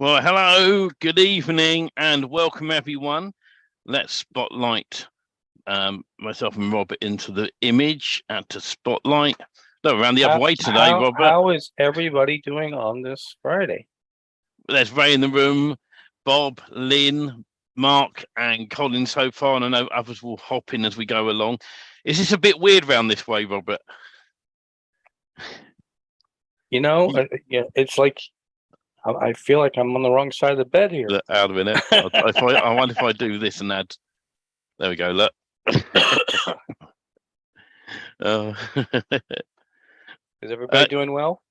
Well, hello, good evening, and welcome everyone. Let's spotlight myself and Robert into the image and to spotlight. No, around the other way today, Robert. How is everybody doing on this Friday? There's Ray in the room, Bob, Lynn, Mark, and Colin so far, and I know others will hop in as we go along. Is this a bit weird round this way, Robert? You know, it's like I feel like I'm on the wrong side of the bed here. Look, out of it. I wonder if I do this and add. There we go. Look. Is everybody doing well?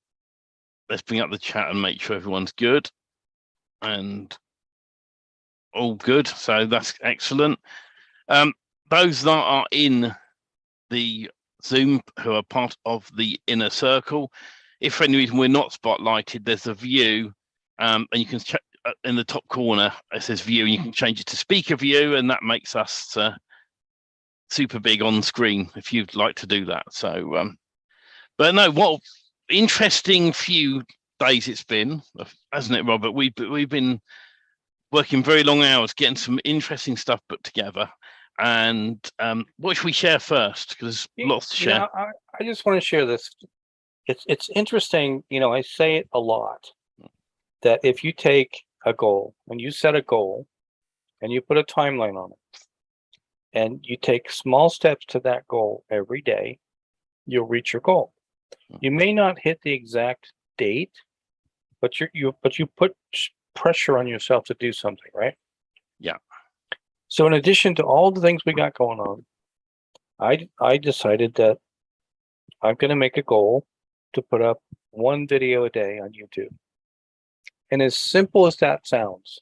Let's bring up the chat and make sure everyone's good and all good. So that's excellent. Those that are in the Zoom who are part of the inner circle, if for any reason we're not spotlighted, there's a view, and you can check in the top corner. It says view, and you can change it to speaker view, and that makes us super big on screen if you'd like to do that. So, but no, what interesting few days it's been, hasn't it, Robert? We've been working very long hours, getting some interesting stuff put together. And what should we share first? Because there's lots to share. I just want to share this. It's interesting. You know, I say it a lot that if you take a goal and you set a goal and you put a timeline on it and you take small steps to that goal every day, you'll reach your goal. You may not hit the exact date, but you put pressure on yourself to do something, right? Yeah. So in addition to all the things we got going on, I decided that I'm going to make a goal to put up one video a day on YouTube. And as simple as that sounds,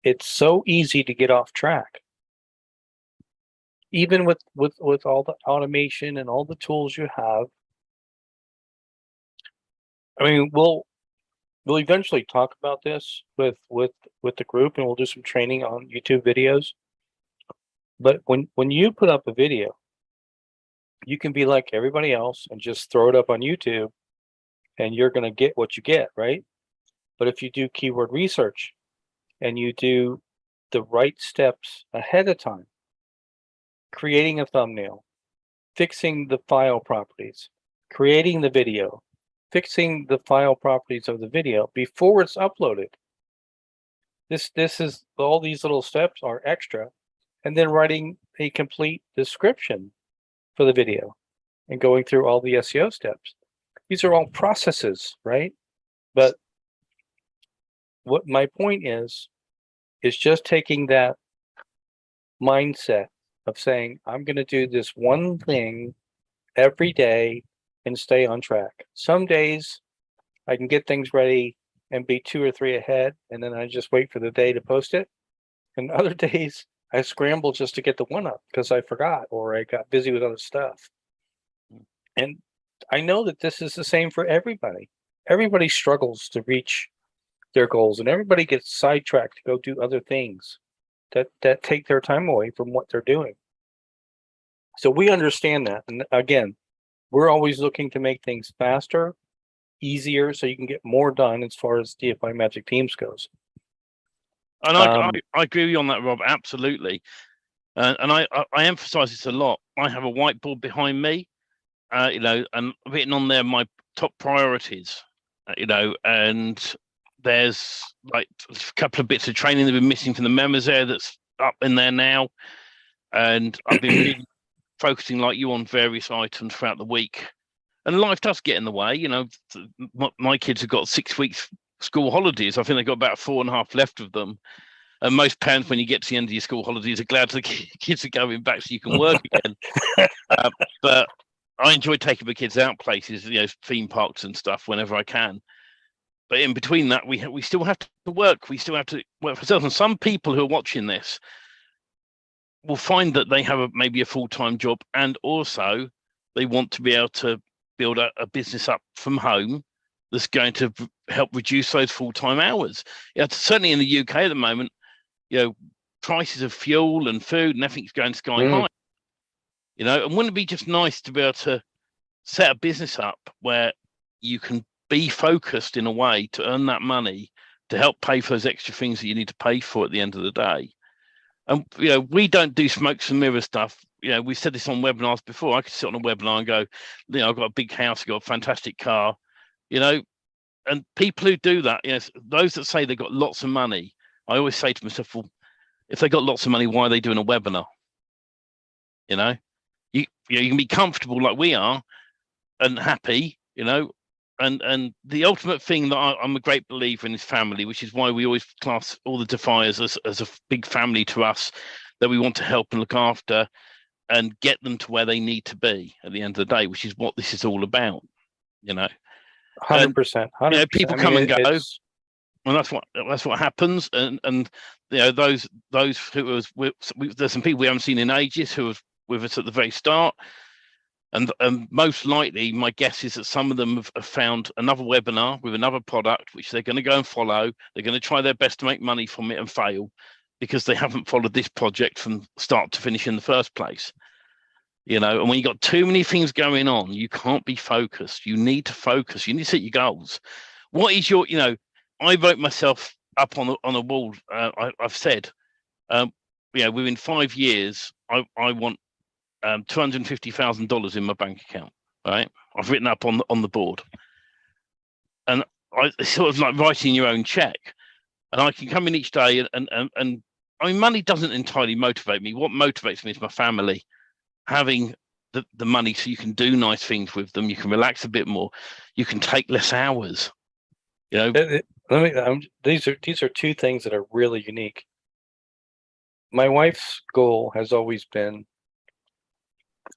it's so easy to get off track. Even with all the automation and all the tools you have. I mean, we'll eventually talk about this with the group, and we'll do some training on YouTube videos. But when you put up a video, you can be like everybody else and just throw it up on YouTube, and you're going to get what you get, right? But if you do keyword research and you do the right steps ahead of time, creating a thumbnail, fixing the file properties, creating the video, fixing the file properties of the video before it's uploaded. This is all these little steps are extra, and then writing a complete description for the video and going through all the SEO steps. These are all processes, right? But what my point is just taking that mindset of saying, I'm going to do this one thing every day and stay on track. Some days I can get things ready and be 2 or 3 ahead, and then I just wait for the day to post it. And other days I scramble just to get the one up because I forgot or I got busy with other stuff. And I know that this is the same for everybody. Everybody struggles to reach their goals, and everybody gets sidetracked to go do other things that take their time away from what they're doing. So we understand that. And again, we're always looking to make things faster, easier, so you can get more done as far as DFY Magic Teams goes. And I agree with you on that, Rob. Absolutely. And I emphasize this a lot. I have a whiteboard behind me, you know, and written on there my top priorities, you know, and there's like a couple of bits of training that have been missing from the members there that's up in there now. And I've been really focusing like you on various items throughout the week. And life does get in the way. You know, my kids have got 6 weeks school holidays. I think they've got about 4.5 left of them. And most parents, when you get to the end of your school holidays, are glad the kids are going back so you can work again. But I enjoy taking the kids out places, you know, theme parks and stuff whenever I can. But in between that, we still have to work. We still have to work for ourselves. And some people who are watching this will find that they have maybe a full-time job, and also they want to be able to build a business up from home that's going to help reduce those full-time hours. Yeah, certainly in the UK at the moment, you know, prices of fuel and food and everything's going sky high. You know, and wouldn't it be just nice to be able to set a business up where you can be focused in a way to earn that money to help pay for those extra things that you need to pay for at the end of the day. And we don't do smokes and mirror stuff. We've said this on webinars before. I could sit on a webinar and go, I've got a big house, I've got a fantastic car, and people who do that, those that say they've got lots of money, I always say to myself, well, if they got lots of money, why are they doing a webinar? You can be comfortable like we are and happy, and the ultimate thing that I'm a great believer in is family, which is why we always class all the DFYers as a big family to us that we want to help and look after and get them to where they need to be at the end of the day, which is what this is all about, 100%. People come and go, and that's what happens. And those who there's some people we haven't seen in ages who was with us at the very start. And most likely, my guess is that some of them have found another webinar with another product, which they're going to go and follow. They're going to try their best to make money from it and fail because they haven't followed this project from start to finish in the first place. And when you've got too many things going on, you can't be focused. You need to focus. You need to set your goals. What is your, I wrote myself up on a wall. I've said, within 5 years, I want $250,000 in my bank account. Right, I've written up on the board, and it's sort of like writing your own check. And I can come in each day, and I mean, money doesn't entirely motivate me. What motivates me is my family, having the money so you can do nice things with them. You can relax a bit more. You can take less hours. These are two things that are really unique. My wife's goal has always been,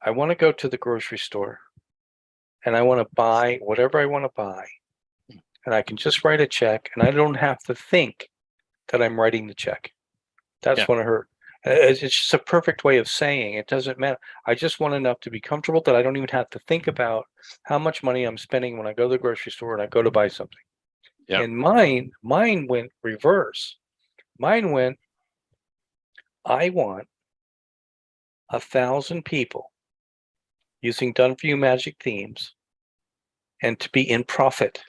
I want to go to the grocery store and I want to buy whatever I want to buy. And I can just write a check and I don't have to think that I'm writing the check. That's one of her. It's just a perfect way of saying it doesn't matter. I just want enough to be comfortable that I don't even have to think about how much money I'm spending when I go to the grocery store and I go to buy something. Yeah. And mine went reverse. Mine went, I want 1,000 people using Done For You Magic Themes and to be in profit.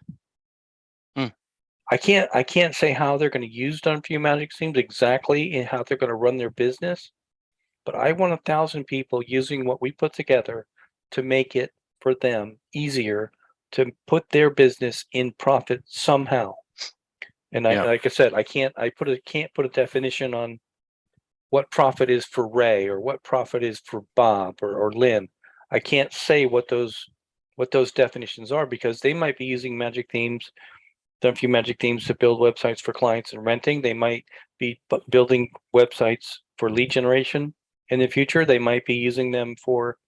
I can't say how they're going to use Done For You Magic Themes exactly and how they're going to run their business, but I want 1,000 people using what we put together to make it for them easier to put their business in profit somehow. And like I said, I can't put a definition on what profit is for Ray or what profit is for Bob or Lynn. I can't say what those definitions are because they might be using Magic Themes, Done For You Magic Themes to build websites for clients and renting. They might be building websites for lead generation in the future. They might be using them for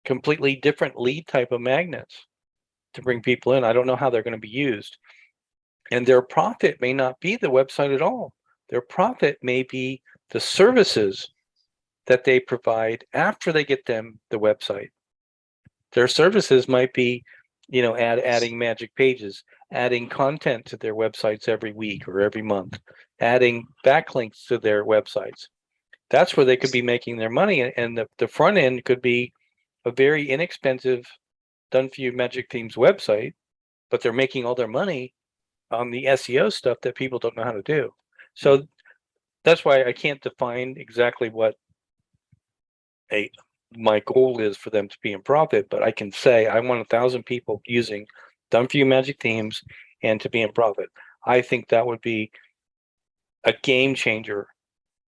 completely different lead type of magnets to bring people in. I don't know how they're going to be used. And their profit may not be the website at all. Their profit may be the services that they provide after they get them the website. Their services might be, adding magic pages, adding content to their websites every week or every month, adding backlinks to their websites. That's where they could be making their money. And the front end could be a very inexpensive Done For You Magic Themes website, but they're making all their money on the SEO stuff that people don't know how to do. So that's why I can't define exactly what my goal is for them to be in profit, but I can say I want 1,000 people using Done For You Magic Themes and to be in profit. I think that would be a game changer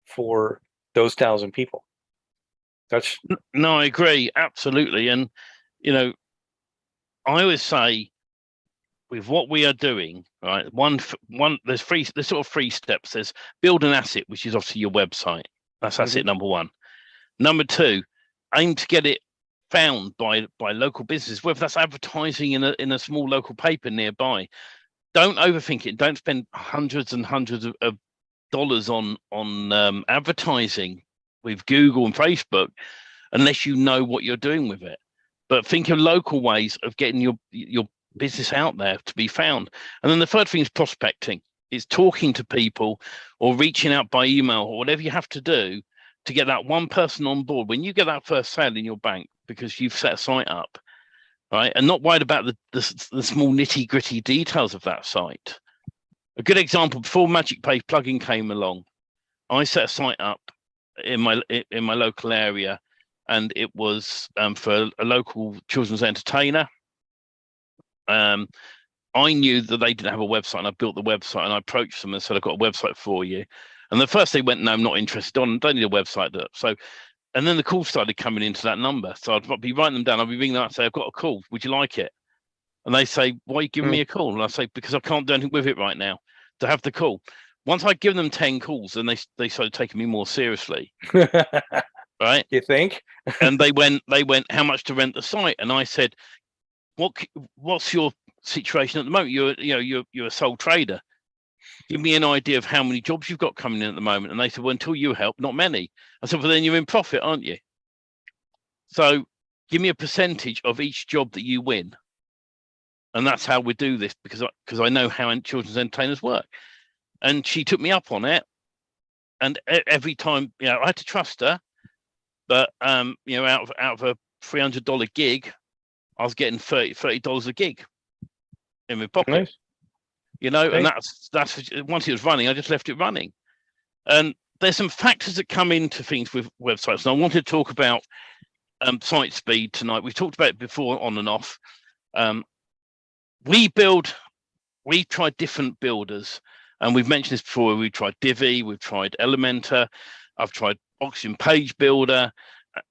for those 1,000 people. No, I agree absolutely. And I always say with what we are doing, right? There's sort of 3 steps. There's build an asset, which is obviously your website. That's asset number 1. Number 2, aim to get it found by local businesses, whether that's advertising in a small local paper nearby. Don't overthink it. Don't spend hundreds and hundreds of dollars on advertising with Google and Facebook unless you know what you're doing with it. But think of local ways of getting your business out there to be found. And then the third thing is prospecting. It's talking to people or reaching out by email or whatever you have to do to get that one person on board. When you get that first sale in your bank because you've set a site up, right, and not worried about the small nitty gritty details of that site, A good example, before Magic Page plugin came along, I set a site up in my local area, and it was for a local children's entertainer. I knew that they didn't have a website, and I built the website, and I approached them and said, I've got a website for you. And the first they went, no, I'm not interested on, don't need a website. So, and then the calls started coming into that number. So I'd be writing them down. I'd be ringing them up and say, I've got a call. Would you like it? And they say, why are you giving me a call? And I say, because I can't do anything with it right now to have the call. Once I'd given them 10 calls, then they started taking me more seriously. Right? You think? And they went, how much to rent the site? And I said, what's your situation at the moment? You're a sole trader. Give me an idea of how many jobs you've got coming in at the moment. And they said, well, until you help, not many. I said, well, then you're in profit, aren't you? So give me a percentage of each job that you win. And that's how we do this, because I know how children's entertainers work. And she took me up on it. And every time, I had to trust her. But out of a $300 gig, I was getting $30 a gig in my pocket. Nice. And that's once it was running, I just left it running. And there's some factors that come into things with websites. And I wanted to talk about site speed tonight. We've talked about it before on and off. We tried different builders, and we've mentioned this before. We've tried Divi, we've tried Elementor, I've tried Oxygen Page Builder,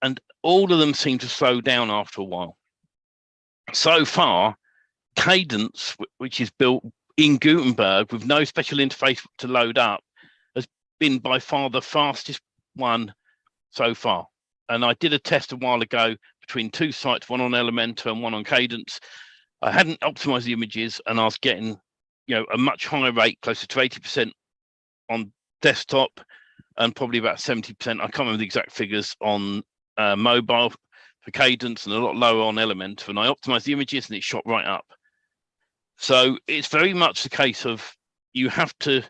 and all of them seem to slow down after a while. So far, Cadence, which is built in Gutenberg with no special interface to load up, has been by far the fastest one so far. And I did a test a while ago between two sites, one on Elementor and one on Cadence. I hadn't optimized the images, and I was getting, a much higher rate, closer to 80% on desktop, and probably about 70%. I can't remember the exact figures on mobile for Cadence, and a lot lower on Elementor. And I optimized the images, and it shot right up. So it's very much the case of you have to,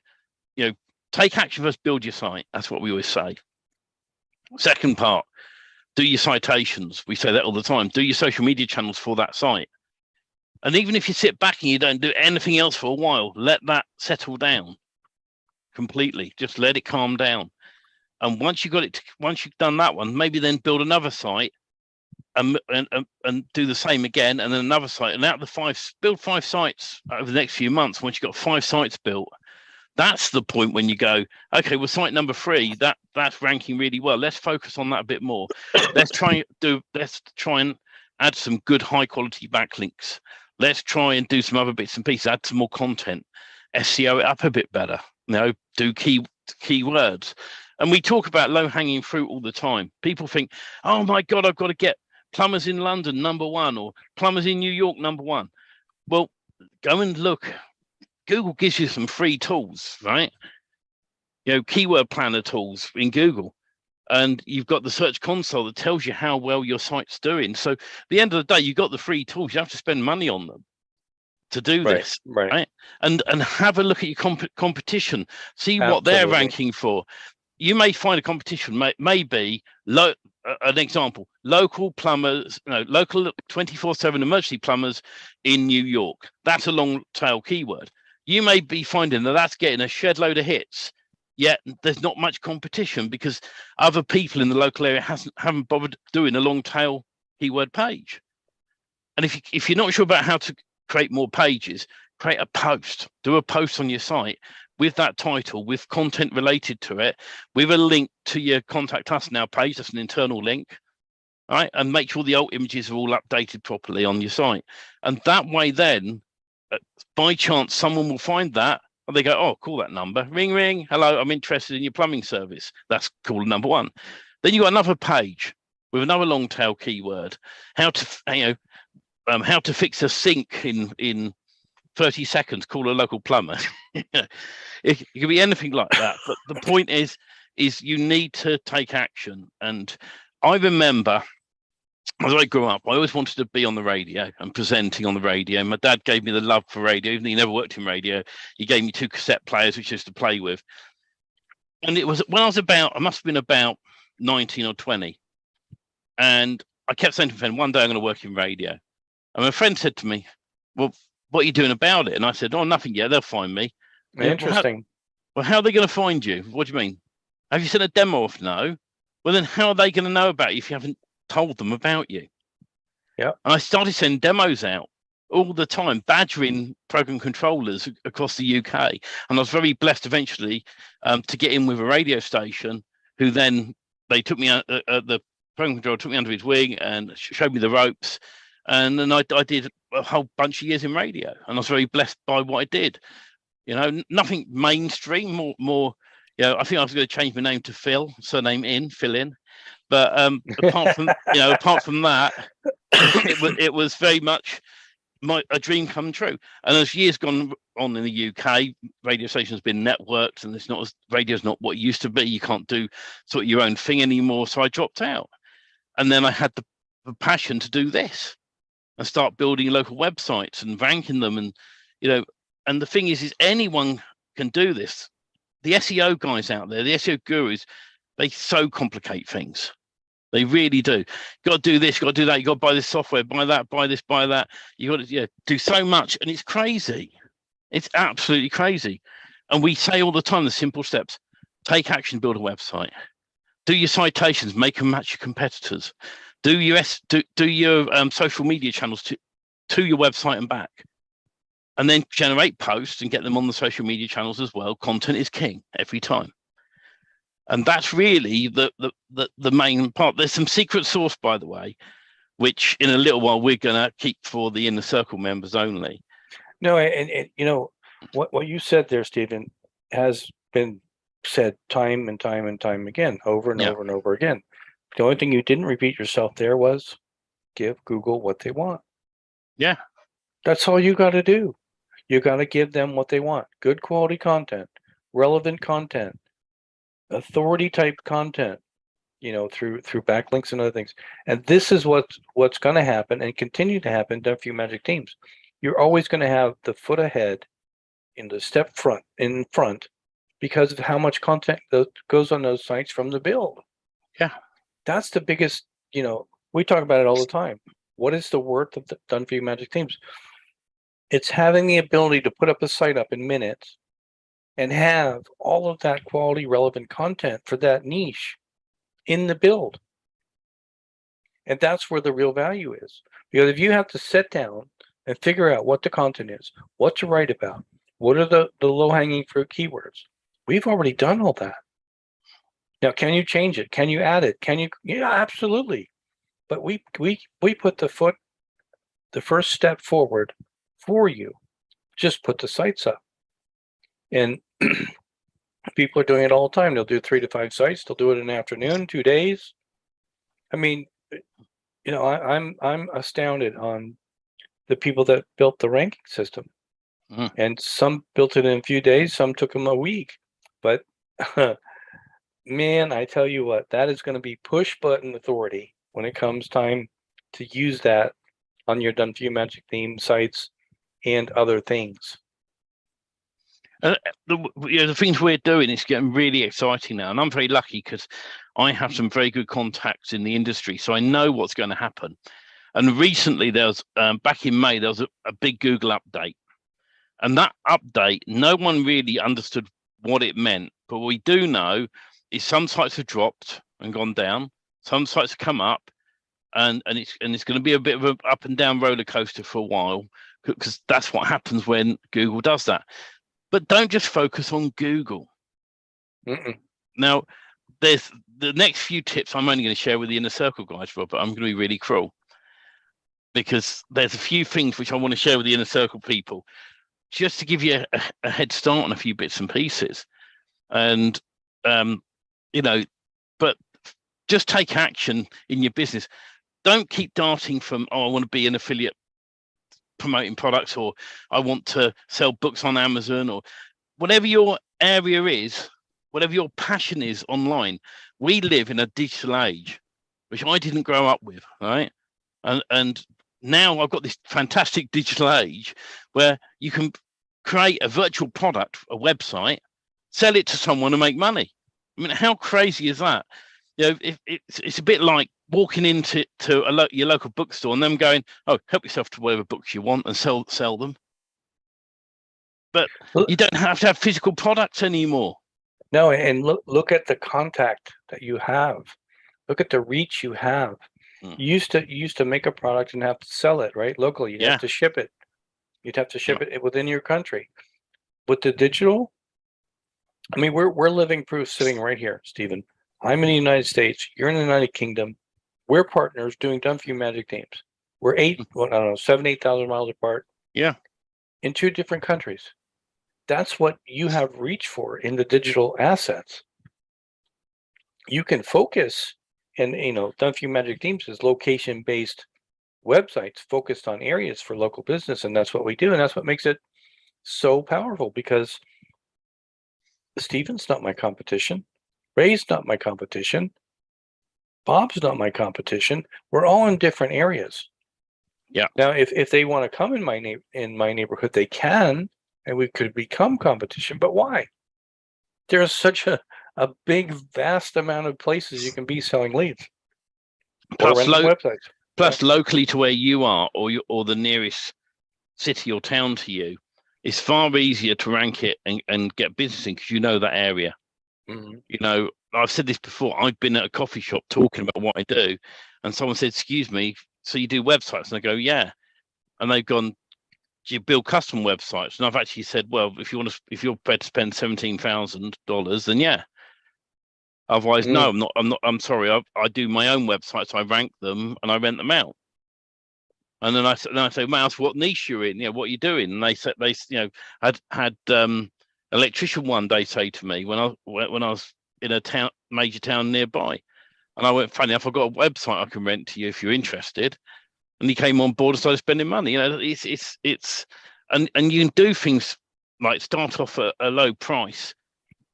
take action first, build your site. That's what we always say. Second part, do your citations. We say that all the time. Do your social media channels for that site. And even if you sit back and you don't do anything else for a while, let that settle down completely. Just let it calm down. And once you've done that one, maybe then build another site and do the same again, and then another site. And out of the build 5 sites over the next few months. Once you've got 5 sites built, that's the point when you go, okay, well, site number 3, that's ranking really well. Let's focus on that a bit more. Let's try and add some good high quality backlinks. Let's try and do some other bits and pieces, add some more content, SEO it up a bit better, do keywords. And we talk about low hanging fruit all the time. People think, oh my God, I've got to get plumbers in London #1 or plumbers in New York #1. Well, go and look. Google gives you some free tools, right? Keyword planner tools in Google. And you've got the search console that tells you how well your site's doing. So at the end of the day, you've got the free tools. You have to spend money on them to do this, right? And have a look at your competition. See what they're ranking for. You may find a competition may be an example, local plumbers, local 24/7 emergency plumbers in New York. That's a long tail keyword. You may be finding that that's getting a shed load of hits. Yet there's not much competition because other people in the local area haven't bothered doing a long tail keyword page. And if you're not sure about how to create more pages, create a post. Do a post on your site with that title, with content related to it, with a link to your Contact Us Now page. That's an internal link. All right, and make sure the alt images are all updated properly on your site. And that way, then, by chance, someone will find that. And they go, oh, call that number. Ring, ring. Hello, I'm interested in your plumbing service. That's call #1. Then you got another page with another long tail keyword. How to fix a sink in 30 seconds. Call a local plumber. It could be anything like that. But the point is you need to take action. And I remember, as I grew up, I always wanted to be on the radio and presenting on the radio. My dad gave me the love for radio, even though he never worked in radio. He gave me 2 cassette players, which I used to play with. And it was when I must have been about 19 or 20. And I kept saying to my friend, one day I'm going to work in radio. And my friend said to me, well, what are you doing about it? And I said, oh, nothing yet. They'll find me. Interesting. Well, how are they going to find you? What do you mean? Have you sent a demo off? No. Well, then how are they going to know about you if you haven't told them about you? Yeah. And I started sending demos out all the time, badgering program controllers across the UK. And I was very blessed eventually to get in with a radio station who then they took me out, the program controller took me under his wing and showed me the ropes. And then I did a whole bunch of years in radio, and I was very blessed by what I did. You know, nothing mainstream, more. You know, I think I was going to change my name to Phil, surname Fill in. But apart from that, it was very much a dream come true. And as years gone on in the UK, radio stations been networked, and it's not as radio's not what it used to be. You can't do sort of your own thing anymore. So I dropped out, and then I had the passion to do this and start building local websites and ranking them, and and the thing is anyone can do this. The SEO guys out there, the SEO gurus, they so complicate things. They really do. You got to do this, you got to do that, you got to buy this software, buy that, buy this, buy that. You got to do so much, and it's crazy. It's absolutely crazy. And we say all the time the simple steps: take action, build a website, do your citations, make them match your competitors, do your social media channels to your website and back, and then generate posts and get them on the social media channels as well. Content is king every time. And that's really the main part. There's some secret sauce, by the way, which in a little while we're going to keep for the Inner Circle members only. No, and what you said there, Stephen, has been said time and time and time again, over and over and over again. The only thing you didn't repeat yourself there was give Google what they want. Yeah. That's all you got to do. You got to give them what they want. Good quality content, relevant content, authority type content, through backlinks and other things. And this is what's going to happen and continue to happen to DFY Magic Teams. You're always going to have the foot ahead in front because of how much content goes on those sites from the build. Yeah. That's the biggest, we talk about it all the time. What is the worth of the DFY Magic Teams? It's having the ability to put up a site up in minutes and have all of that quality relevant content for that niche in the build. And that's where the real value is. Because if you have to sit down and figure out what the content is, what to write about, what are the low-hanging fruit keywords, we've already done all that. Now, can you change it? Can you add it? Yeah, absolutely. But we put the first step forward for you. Just put the sites up. And people are doing it all the time. They'll do 3 to 5 sites. They'll do it in an afternoon, 2 days. I mean, I'm astounded on the people that built the ranking system. And some built it in a few days. Some took them a week. But man, I tell you what, that is going to be push button authority when it comes time to use that on your DFY Magic Theme sites and other things. The things we're doing is getting really exciting now, and I'm very lucky because I have some very good contacts in the industry, so I know what's going to happen. And recently, there was back in May, there was a big Google update, and that update, no one really understood what it meant. But what we do know is some sites have dropped and gone down, some sites have come up, and it's going to be a bit of an up and down roller coaster for a while, because that's what happens when Google does that. But don't just focus on Google. Now, there's the next few tips I'm only going to share with the Inner Circle guys, Rob, but I'm going to be really cruel because there's a few things which I want to share with the Inner Circle people just to give you a head start on a few bits and pieces. And, but just take action in your business. Don't keep darting from, I want to be an affiliate promoting products, or I want to sell books on Amazon, or whatever your area is, whatever your passion is online. We live in a digital age, which I didn't grow up with, right? And now I've got this fantastic digital age where you can create a virtual product, a website, sell it to someone and make money. I mean, how crazy is that? It's a bit like walking into your local bookstore and them going, "Oh, help yourself to whatever books you want and sell them." but you don't have to have physical products anymore. No, and look at the contact that you have. Look at the reach you have. You used to make a product and have to sell it, right? Locally. You'd have to ship it. You'd have to ship it within your country. With the digital, I mean, we're living proof sitting right here, Stephen. I'm in the United States. You're in the United Kingdom. We're partners doing DFY Magic Teams. We're 7,000-8,000 miles apart. Yeah. In 2 different countries. That's what you have reach for in the digital assets. You can focus, and DFY Magic Teams is location-based websites focused on areas for local business, and that's what we do, and that's what makes it so powerful, because Stephen's not my competition, Ray's not my competition, Bob's not my competition. We're all in different areas. Yeah. Now, if they want to come in my neighborhood, they can, and we could become competition. But why? There's such a big, vast amount of places you can be selling leads. Plus, websites. Plus, locally to where you are, or the nearest city or town to you, it's far easier to rank it and get business in, because you know that area. Mm-hmm. I've said this before. I've been at a coffee shop talking about what I do, and someone said, "Excuse me, so you do websites?" And I go, "Yeah." And they've gone, "Do you build custom websites?" And I've actually said, "Well, if you're prepared to spend $17,000, then yeah. Otherwise, no, I'm not. I'm sorry. I do my own websites. I rank them and I rent them out." And then I say, "Mouse, what niche you're in? What are you doing?" And they said, had electrician one day say to me when I was in a major town nearby, and I went, "Funny enough, I've got a website I can rent to you if you're interested." And he came on board and started spending money. It's and you can do things like start off at a low price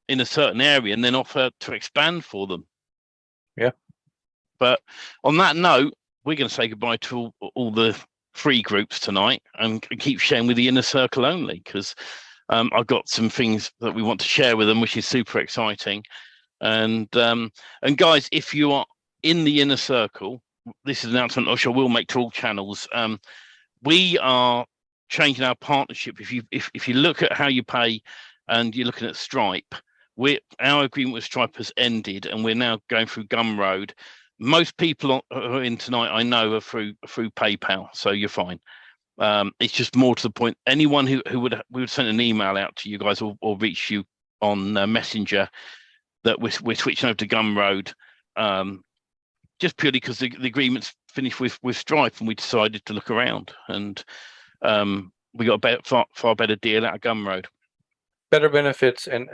in a certain area and then offer to expand for them. Yeah. But on that note, we're going to say goodbye to all the free groups tonight and keep sharing with the inner circle only, because I've got some things that we want to share with them, which is super exciting. And guys, if you are in the inner circle, this is an announcement which I will make to all channels. We are changing our partnership. If you look at how you pay and you're looking at Stripe, our agreement with Stripe has ended, and we're now going through Gumroad. Most people who are in tonight, I know, are through PayPal, so you're fine. It's just more to the point. Anyone who would send an email out to you guys or reach you on Messenger, that we're switching over to Gumroad, just purely because the agreement's finished with Stripe, and we decided to look around, and we got a far better deal out of Gumroad. Better benefits, and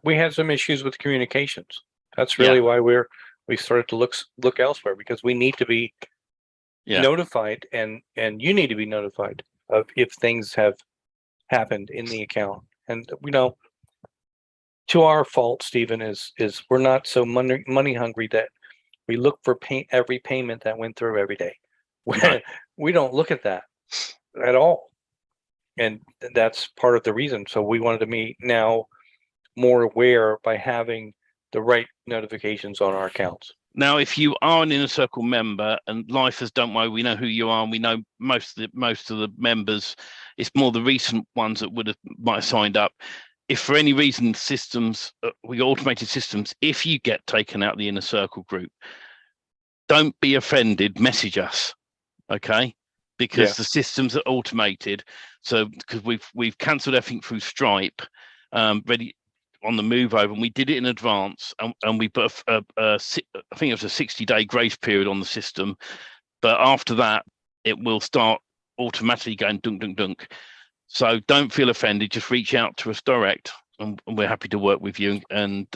we had some issues with communications. That's really why we started to look elsewhere, because we need to be notified, and you need to be notified of if things have happened in the account. And to our fault, Stephen, is we're not so money hungry that we look for every payment that went through every day. We don't look at that at all. And that's part of the reason. So we wanted to be now more aware by having the right notifications on our accounts. Now, if you are an Inner Circle member and life has done well, we know who you are, and we know most of the members. It's more the recent ones that might have signed up. If for any reason we got automated systems, if you get taken out of the Inner Circle group, don't be offended. Message us, okay? Because the systems are automated. So because we've cancelled everything through Stripe, ready on the move over, and we did it in advance, and we put I think it was a 60-day grace period on the system, but after that it will start automatically going dunk dunk dunk. So don't feel offended, just reach out to us direct, and we're happy to work with you and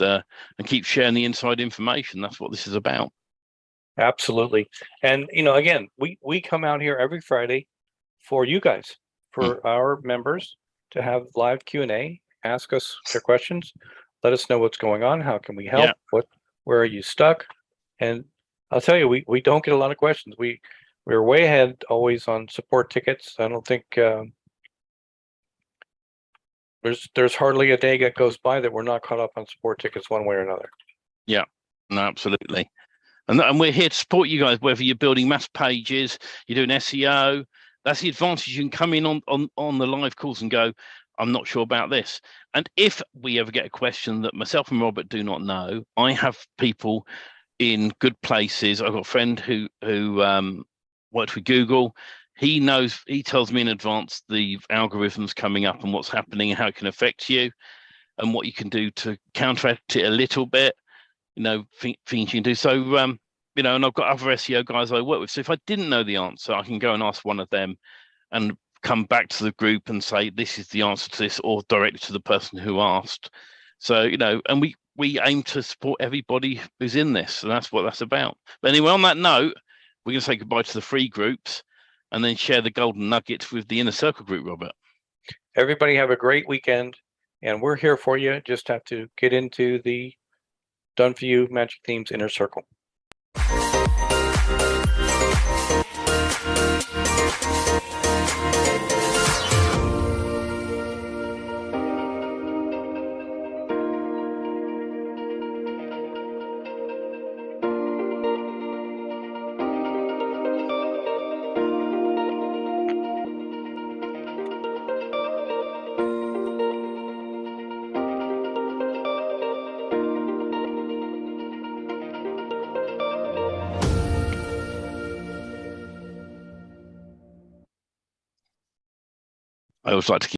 keep sharing the inside information. That's what this is about. Absolutely. And again, we come out here every Friday for you guys, for our members, to have live Q&A. Ask us your questions. Let us know what's going on. How can we help? Where are you stuck? And I'll tell you, we don't get a lot of questions. We're way ahead always on support tickets. I don't think there's hardly a day that goes by that we're not caught up on support tickets one way or another. Yeah, no, absolutely. And we're here to support you guys, whether you're building mass pages, you're doing SEO. That's the advantage. You can come in on the live calls and go, I'm not sure about this. And if we ever get a question that myself and Robert do not know, I have people in good places. I've got a friend who worked with Google. He knows, he tells me in advance the algorithms coming up and what's happening and how it can affect you and what you can do to counteract it a little bit, things you can do. So, and I've got other SEO guys I work with. So if I didn't know the answer, I can go and ask one of them and come back to the group and say, this is the answer to this, or directly to the person who asked. So, and we aim to support everybody who's in this. And that's what that's about. But anyway, on that note, we're going to say goodbye to the free groups and then share the golden nuggets with the inner circle group, Robert. Everybody have a great weekend, and we're here for you. Just have to get into the Done For You Magic Themes inner circle. I always like to keep